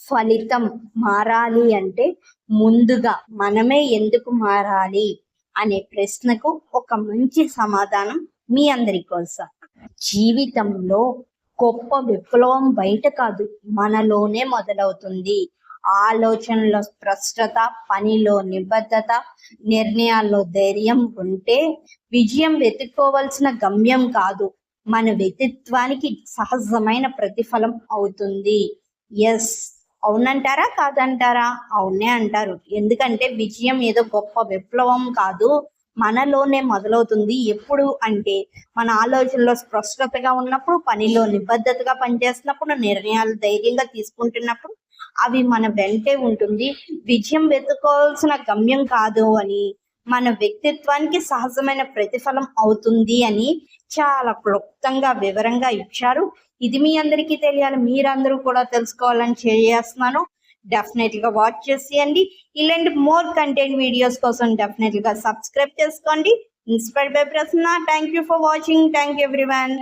ఫలితం మారాలి అంటే ముందుగా మనమే ఎందుకు మారాలి అనే ప్రశ్నకు ఒక మంచి సమాధానం మీ అందరి కోసం. జీవితంలో గొప్ప విప్లవం బయట కాదు, మనలోనే మొదలవుతుంది. ఆలోచనలో స్పష్టత, పనిలో నిబద్ధత, నిర్ణయాల్లో ధైర్యం ఉంటే విజయం వెతుక్కోవాల్సిన గమ్యం కాదు, మన వ్యక్తిత్వానికి సహజమైన ప్రతిఫలం అవుతుంది. ఎస్, అవునంటారా కాదంటారా? అవునే అంటారు. ఎందుకంటే విజయం ఏదో గొప్ప విప్లవం కాదు, మనలోనే మొదలవుతుంది. ఎప్పుడు అంటే మన ఆలోచనలో స్పష్టతగా ఉన్నప్పుడు, పనిలో నిబద్ధతగా పనిచేస్తున్నప్పుడు, నిర్ణయాలు ధైర్యంగా తీసుకుంటున్నప్పుడు అవి మన వెంటే ఉంటుంది. విజయం వెతుక్కోవాల్సిన గమ్యం కాదు అని, మన వ్యక్తిత్వానికి సహజమైన ప్రతిఫలం అవుతుంది అని చాలా క్లుప్తంగా వివరంగా ఇచ్చారు. ఇది మీ అందరికీ తెలియాలి, మీరందరూ కూడా తెలుసుకోవాలని చేస్తున్నాను. డెఫినెట్ గా వాచ్ చేసేయండి. ఇలాంటి మోర్ కంటెంట్ వీడియోస్ కోసం డెఫినెట్ గా సబ్స్క్రైబ్ చేసుకోండి. Inspired by Prasanna. Thank you for watching. Thank you everyone.